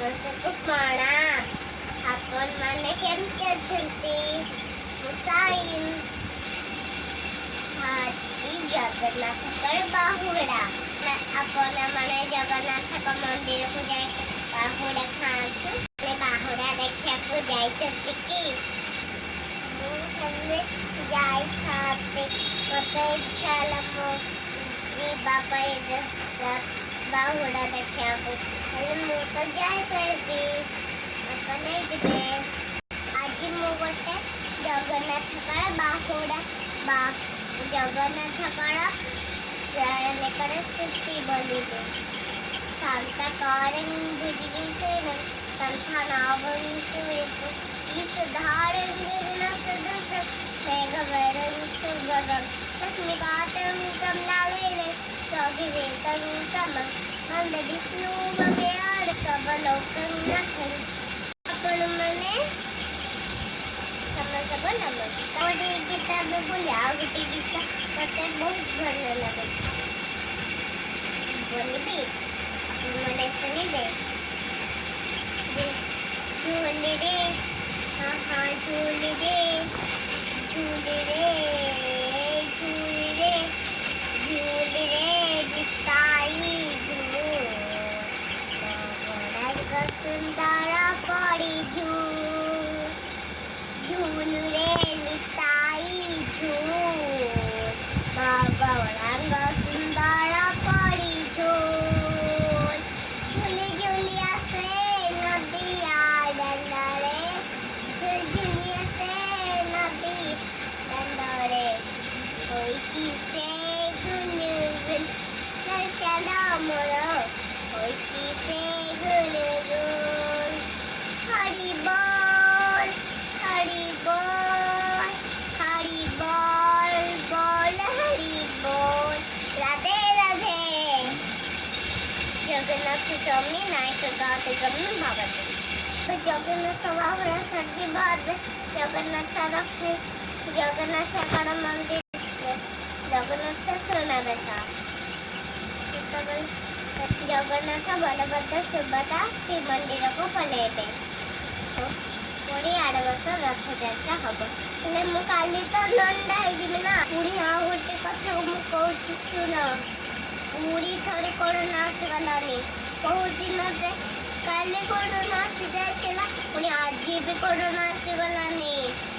ସମସ୍ତଙ୍କୁ ପ୍ରଣାମ। ଆପଣମାନେ କେମିତି ଅଛନ୍ତି? ମୁଁ ସାଇନ୍। ଆଜି ଜଗନ୍ନାଥଙ୍କର ବାହୁଡ଼ା। ଆପଣମାନେ ଜଗନ୍ନାଥଙ୍କ ମନ୍ଦିରକୁ ଯାଇ ବାହୁଡ଼ା ଖାଆନ୍ତୁ। ବାହୁଡ଼ା ଦେଖିବାକୁ ଯାଇଛନ୍ତି କି? ମୁଁ ହେଲେ ଯାଇଥାନ୍ତି। ମୋତେ ଇଚ୍ଛା ହେଲା ମୁଁ ଯିବା ପାଇଁ ବାହୁଡ଼ା ଦେଖିବାକୁ, ହେଲେ ମୁଁ ତ ଯାଇପାରିବି। ଆପଣ ଯିବେ। ଆଜି ମୁଁ ଗୋଟେ ଜଗନ୍ନାଥଙ୍କର ବାହୁଡ଼ା ଜଗନ୍ନାଥଙ୍କର ସ୍ତୁତି ବୋଲିବି। शांताकारं भुजगशयनं सन्तानावन्तु ईशधारं गगनसदृशं मेघवर्णं शुभ्रं लक्ष्मीकान्तं कमलालयनं योगिवेदं समं मन्दविष्णुभव्यां सर्वलोकनाथं। ଆପଣମାନେ ସମସ୍ତଙ୍କୁ ନମସ୍କାର। ଗୋଟେ ଗୀତ ଏବେ ବୋଲି ଆଉ ଗୋଟେ ଗୀତ ମୋତେ ବହୁତ ଭଲ ଲାଗୁଛି ବୋଲିବି। ଆପଣମାନେ ଶୁଣିବେ। ଝୁଲି ରେ ହଁ ଝୁଲି ରେ ଝୁଲି ରେ ଝୁଲି ରେ ଝୁଲି ରେ ନିତାଇ ସୁନ୍ଦର ପଡ଼ି ଝୁଲୁ ରେ ନିତାଇ ଗୌରାଙ୍ଗ ସୁନ୍ଦର ପଡ଼ି ଝୁଲି ଝୁଲି ଆସେ ନଦିଆ ଦାଣ୍ଡରେ ଝୁଲି ଆସେ ନଦୀ ଦାଣ୍ଡରେ ହୋଇଛି ସେ ଗୁଲୁଗୁଲ ଚାନ୍ଦ ମୋର ହୋଇଛି ସେ ଗୁଲୁଗୁଲ। ହରି ବୋଲ ହରି ବୋଲ ହରି ବୋଲ ବୋଲ ହରି ବୋଲ। ରାଧେ ରାଧେ। ଜଗନ୍ନାଥ ସ୍ୱାମୀ ନାୟକ ଗୌତମ ଭଗତ। ଜଗନ୍ନାଥ ବାହୁଡ଼ା ସଜିବ ଏବେ ଜଗନ୍ନାଥଙ୍କର ମନ୍ଦିର ଜଗନ୍ନାଥ ସୁନାବେଶ। ଜଗନ୍ନାଥ ବଳଭଦ୍ର ସୁଭଦ୍ରା ଶ୍ରୀମନ୍ଦିରକୁ ପଳାଇବେ। ପୁଣି ଆର ବର୍ଷ ରଥଯାତ୍ରା ହବ। ହେଲେ ମୁଁ କାଲି ତ ନଣ୍ଡା ହେଇଯିବି ନା। ପୁଣି ଆଉ ଗୋଟେ କଥା ମୁଁ କହୁଛି ଶୁଣ। ପୁରୀ ଥରେ କରୋନା ଆସିଗଲାନି। ବହୁତ ଦିନରେ କାଲି କରୋନା ଆସି ଯାଇଥିଲା, ପୁଣି ଆଜି ବି କରୋନା ଆସିଗଲାନି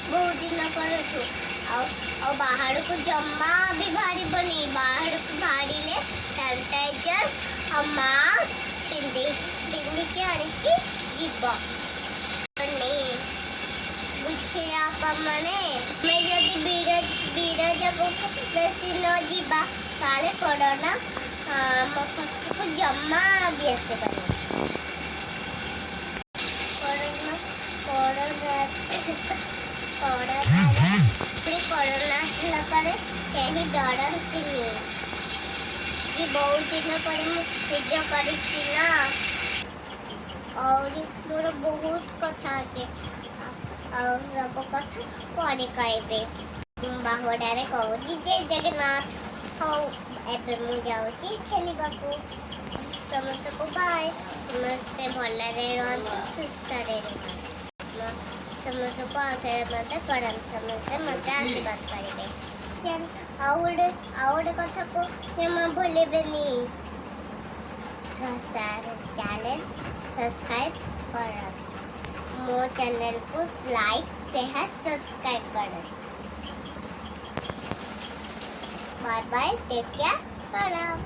ବହୁତ ଦିନ ପରଠୁ। ଆଉ ବାହାରକୁ ଜମା ବି ବାହାରିବନି। ବାହାରକୁ ବାହାରିଲେ ସାନିଟାଇଜର ଆଉ ମାସ୍କ ପିନ୍ଧିକି ଆଣିକି ଯିବ। ବୁଝିଲେ ଆପଣମାନେ? ଆମେ ଯଦି ବିରଜାକୁ ବେଶୀ ନ ଯିବା ତାହେଲେ କରୋନା ଆମ ପାଖକୁ ଜମା ବି ଆସିବନି। କରୋନା ଆସିଲା ପରେ କେହି ଡରନ୍ତିନି। ବହୁତ ଦିନ ପରେ ମୁଁ ଭିଡ଼ିଓ କରିଛି ନା। ଆହୁରି ମୋର ବହୁତ କଥା ଅଛି, ଆଉ ସବୁ କଥା ପରେ କହିବେ। ବାହୁଡ଼ାରେ କହୁଛି ଜୟ ଜଗନ୍ନାଥ। ହଉ ଏବେ ମୁଁ ଯାଉଛି ଖେଳିବାକୁ। ସମସ୍ତଙ୍କୁ ବାଏ। ସମସ୍ତେ ଭଲରେ ରୁହନ୍ତୁ, ସୁସ୍ଥରେ ରୁହନ୍ତୁ। ସମସ୍ତଙ୍କୁ ଆଉଥରେ ମୋତେ ପ୍ରଣାମ। ସମସ୍ତେ ମୋତେ ଆଶୀର୍ବାଦ କରିବେ। ଆଉ ଗୋଟେ କଥାକୁ ଜମା ଭୁଲିବେନି। ଚ୍ୟାନେଲ ସବସ୍କ୍ରାଇବ କରନ୍ତୁ। ମୋ ଚ୍ୟାନେଲକୁ ଲାଇକ୍ ସେୟାର ସବସ୍କ୍ରାଇବ କରନ୍ତୁ। ବାय ବାय, ଟେକ୍ କେୟାର, ପ୍ରଣାମ।